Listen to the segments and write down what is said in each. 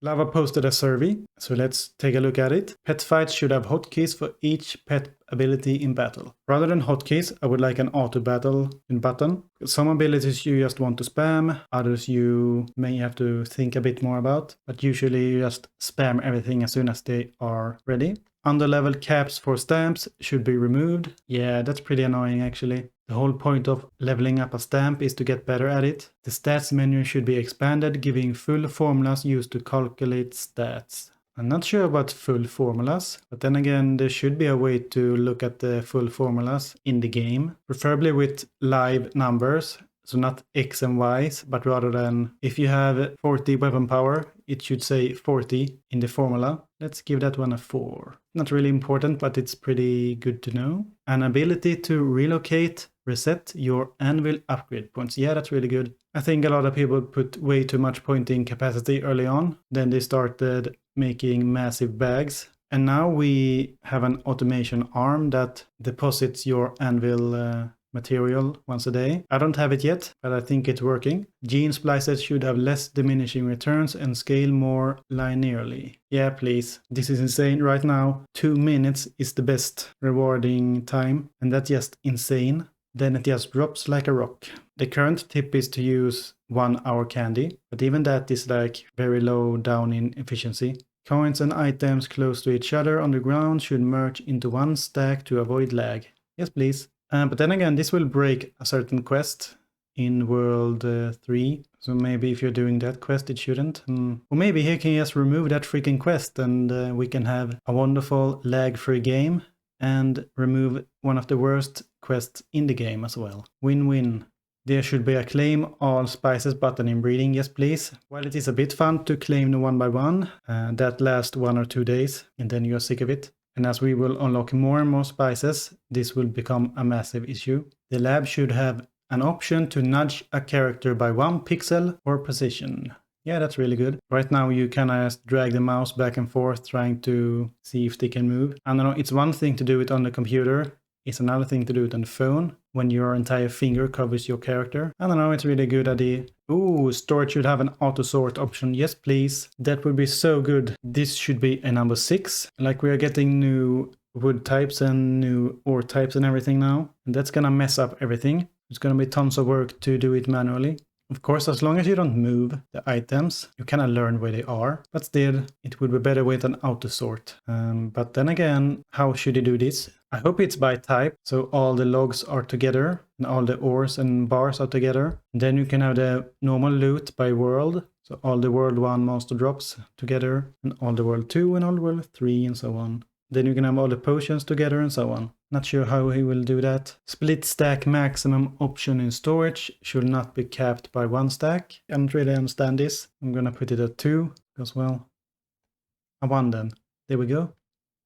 Lava posted a survey, so let's take a look at it. Pet fights should have hotkeys for each pet ability in battle. Rather than hotkeys, I would like an auto battle in button. Some abilities you just want to spam, others you may have to think a bit more about, but usually you just spam everything as soon as they are ready. Underlevel caps for stamps should be removed. Yeah, that's pretty annoying actually. The whole point of leveling up a stamp is to get better at it. The stats menu should be expanded, giving full formulas used to calculate stats. I'm not sure about full formulas, but then again, there should be a way to look at the full formulas in the game, preferably with live numbers. So not X and Y's, but rather than if you have 40 weapon power, it should say 40 in the formula. Let's give that one a 4. Not really important, but it's pretty good to know. An ability to relocate, reset your Anvil upgrade points. Yeah, that's really good. I think a lot of people put way too much pointing capacity early on. Then they started making massive bags. And now we have an automation arm that deposits your Anvil material once a day. I don't have it yet, but I think it's working. Gene splices should have less diminishing returns and scale more linearly. Yeah, please. This is insane right now. 2 minutes is the best rewarding time, and that's just insane. Then it just drops like a rock. The current tip is to use 1 hour candy, but even that is like very low down in efficiency. Coins and items close to each other on the ground should merge into one stack to avoid lag. Yes, please. But then again, this will break a certain quest in World 3. So maybe if you're doing that quest, it shouldn't. Or maybe he can just remove that freaking quest and we can have a wonderful lag-free game and remove one of the worst quests in the game as well. Win-win. There should be a claim all spices button in breeding, yes please. While it is a bit fun to claim them one by one, that lasts 1 or 2 days and then you're sick of it. And as we will unlock more and more spices, this will become a massive issue. The lab should have an option to nudge a character by 1 pixel or position. Yeah, that's really good. Right now you can just drag the mouse back and forth trying to see if they can move. I don't know, it's one thing to do it on the computer. It's another thing to do it on the phone when your entire finger covers your character. I don't know, it's a really good idea. Ooh, storage should have an Autosort option. Yes, please. That would be so good. This should be a number 6. Like we are getting new wood types and new ore types and everything now. And that's gonna mess up everything. It's gonna be tons of work to do it manually. Of course, as long as you don't move the items, you cannot learn where they are. But still, it would be better with an Autosort. But then again, how should you do this? I hope it's by type, so all the logs are together and all the ores and bars are together. And then you can have the normal loot by world, so all the world 1 monster drops together, and all the world 2 and all the world 3 and so on. Then you can have all the potions together and so on. Not sure how he will do that. Split stack maximum option in storage should not be capped by 1 stack. I don't really understand this. I'm gonna put it at 2, because well, a 1 then. There we go.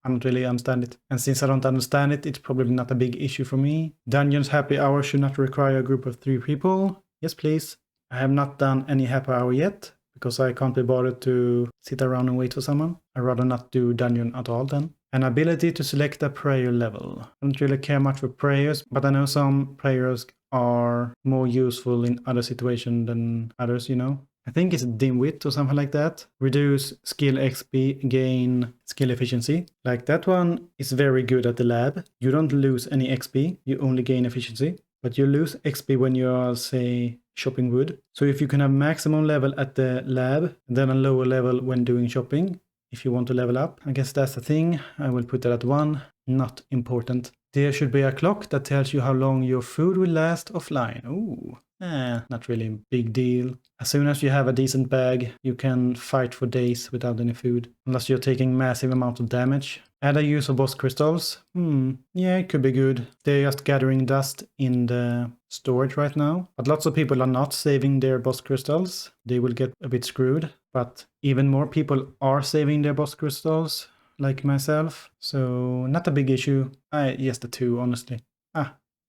I don't really understand it. And since I don't understand it, it's probably not a big issue for me. Dungeons happy hour should not require a group of 3 people. Yes, please. I have not done any happy hour yet, because I can't be bothered to sit around and wait for someone. I'd rather not do dungeon at all then. An ability to select a prayer level. I don't really care much for prayers, but I know some prayers are more useful in other situations than others, you know. I think it's dimwit or something like that. Reduce skill XP, gain skill efficiency. Like that one is very good at the lab. You don't lose any XP, you only gain efficiency. But you lose XP when you are, say, shopping wood. So if you can have maximum level at the lab, then a lower level when doing shopping, if you want to level up. I guess that's the thing. I will put that at 1. Not important. There should be a clock that tells you how long your food will last offline. Ooh. Not really a big deal. As soon as you have a decent bag, you can fight for days without any food. Unless you're taking massive amounts of damage. Add a use of boss crystals. Yeah, it could be good. They're just gathering dust in the storage right now. But lots of people are not saving their boss crystals. They will get a bit screwed. But even more people are saving their boss crystals, like myself. So not a big issue. Just a 2, honestly.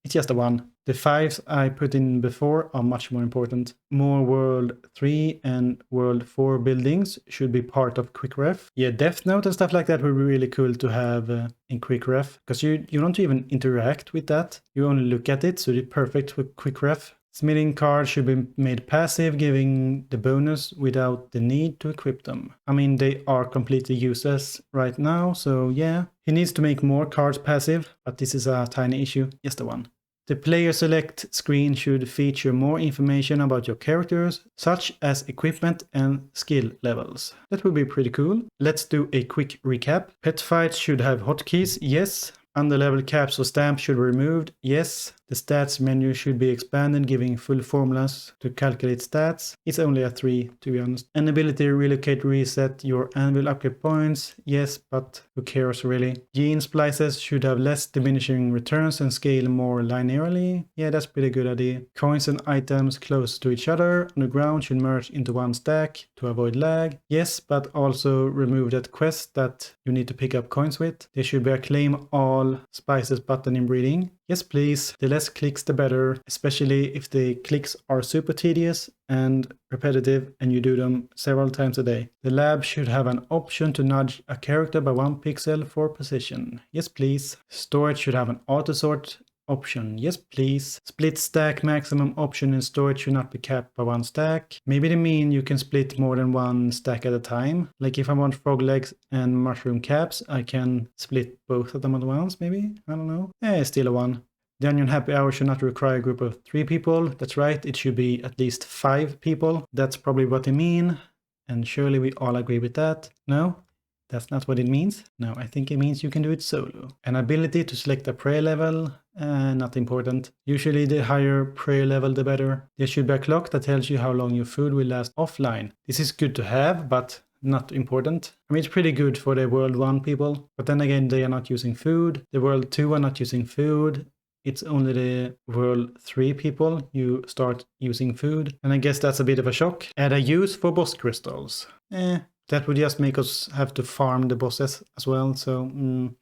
It's just a 1. The 5s I put in before are much more important. More World 3 and World 4 buildings should be part of Quick Ref. Yeah, Death Note and stuff like that would be really cool to have in Quick Ref. Because you don't even interact with that. You only look at it, so it's perfect with Quick Ref. Smithing cards should be made passive, giving the bonus without the need to equip them. I mean, they are completely useless right now, so yeah. He needs to make more cards passive, but this is a tiny issue, just the one. The player select screen should feature more information about your characters, such as equipment and skill levels. That would be pretty cool. Let's do a quick recap. Pet fights should have hotkeys, yes. Underlvl caps or stamps should be removed, yes. The stats menu should be expanded, giving full formulas to calculate stats. It's only a 3, to be honest. An ability to relocate reset your Anvil upgrade points, yes, but who cares really. Gene splices should have less diminishing returns and scale more linearly. Yeah, that's pretty good idea. Coins and items close to each other on the ground should merge into one stack to avoid lag. Yes, but also remove that quest that you need to pick up coins with. There should be a claim all spices button in breeding. Yes, please. The less clicks, the better, especially if the clicks are super tedious and repetitive and you do them several times a day. The lab should have an option to nudge a character by 1 pixel for position. Yes, please. Storage should have an autosort option. Yes, please. Split stack maximum option in storage should not be capped by 1 stack. Maybe they mean you can split more than 1 stack at a time. Like if I want frog legs and mushroom caps, I can split both of them at once, maybe? I don't know. Still a 1. The onion happy hour should not require a group of 3 people. That's right, it should be at least 5 people. That's probably what they mean. And surely we all agree with that. No? That's not what it means. No, I think it means you can do it solo. An ability to select a prayer level, not important. Usually the higher prayer level the better. There should be a clock that tells you how long your food will last offline. This is good to have, but not important. I mean, it's pretty good for the World 1 people, but then again, they are not using food. The World 2 are not using food. It's only the World 3 people you start using food. And I guess that's a bit of a shock. Add a use for boss crystals. That would just make us have to farm the bosses as well. So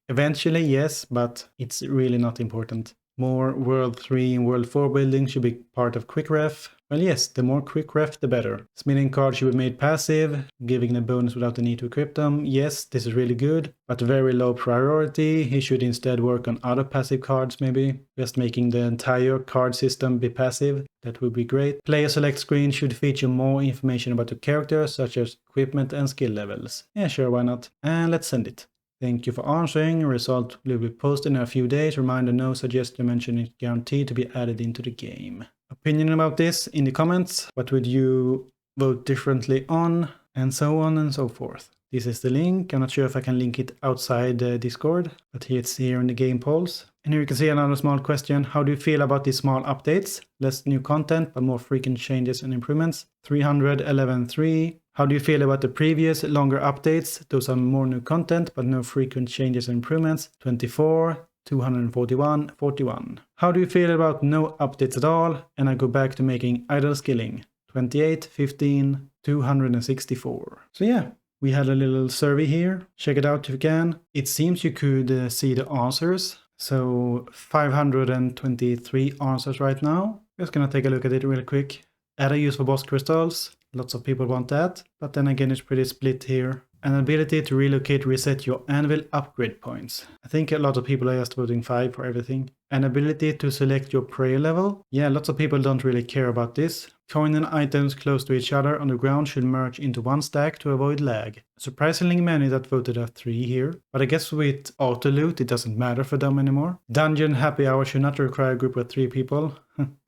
eventually, yes, but it's really not important. More World 3 and World 4 buildings should be part of Quick Ref. Well, yes, the more Quick Ref, the better. Smithing cards should be made passive, giving the bonus without the need to equip them. Yes, this is really good, but very low priority. He should instead work on other passive cards, maybe. Just making the entire card system be passive. That would be great. Player select screen should feature more information about the character, such as equipment and skill levels. Yeah, sure, why not? And let's send it. Thank you for answering. Result will be posted in a few days. Reminder, no suggested mention is guaranteed to be added into the game. Opinion about this in the comments. What would you vote differently on? And so on and so forth. This is the link. I'm not sure if I can link it outside Discord, but it's here in the game polls. And here you can see another small question. How do you feel about these small updates? Less new content, but more frequent changes and improvements. 311.3. How do you feel about the previous longer updates? Those are more new content, but no frequent changes and improvements. 24. 241, 41. How do you feel about no updates at all? And I go back to making idle skilling. 28, 15, 264. So yeah, we had a little survey here. Check it out if you can. It seems you could see the answers. So 523 answers right now. Just gonna take a look at it real quick. Add a use for boss crystals. Lots of people want that. But then again, it's pretty split here. An ability to relocate reset your Anvil upgrade points. I think a lot of people are just voting 5 for everything. An ability to select your prayer level. Yeah, lots of people don't really care about this. Coin and items close to each other on the ground should merge into one stack to avoid lag. Surprisingly many that voted a 3 here. But I guess with auto loot it doesn't matter for them anymore. Dungeon happy hour should not require a group of 3 people.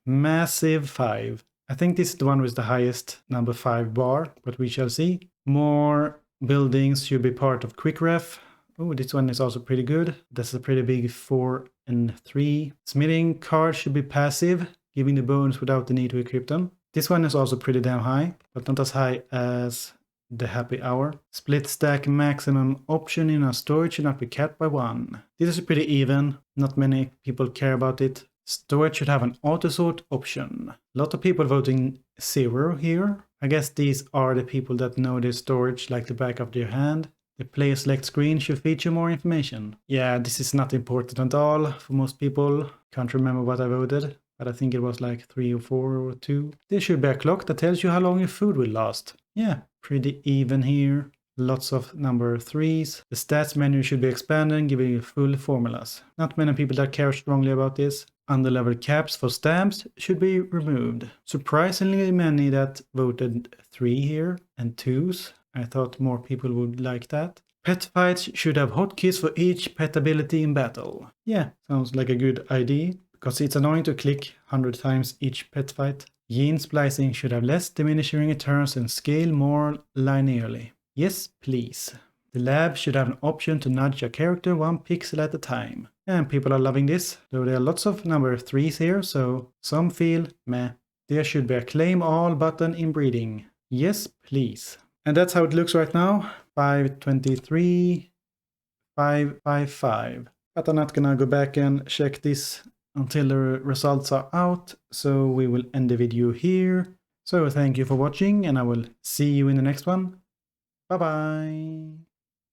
Massive 5. I think this is the one with the highest number 5 bar, but we shall see. More buildings should be part of Quick Ref. Oh, this one is also pretty good. That's a pretty big 4 and 3. Smithing cards should be passive, giving the bonus without the need to equip them. This one is also pretty damn high, but not as high as the happy hour. Split stack maximum option in a storage should not be capped by 1. This is pretty even. Not many people care about it. Storage should have an autosort option. A lot of people voting 0 here. I guess these are the people that know their storage like the back of their hand. The player select screen should feature more information. Yeah, this is not important at all for most people. Can't remember what I voted, but I think it was like 3 or 4 or 2. There should be a clock that tells you how long your food will last. Yeah, pretty even here. Lots of number 3s. The stats menu should be expanded, giving you full formulas. Not many people that care strongly about this. Underlvl caps for stamps should be removed. Surprisingly many that voted 3 here and 2s. I thought more people would like that. Pet fights should have hotkeys for each pet ability in battle. Yeah, sounds like a good idea, because it's annoying to click 100 times each pet fight. Gene splicing should have less diminishing returns and scale more linearly. Yes, please. The lab should have an option to nudge a character 1 pixel at a time. And people are loving this, though there are lots of number 3s here, so some feel meh. There should be a claim all button in breeding. Yes, please. And that's how it looks right now. 523, 555. But I'm not gonna go back and check this until the results are out, so we will end the video here. So thank you for watching, and I will see you in the next one. Bye bye.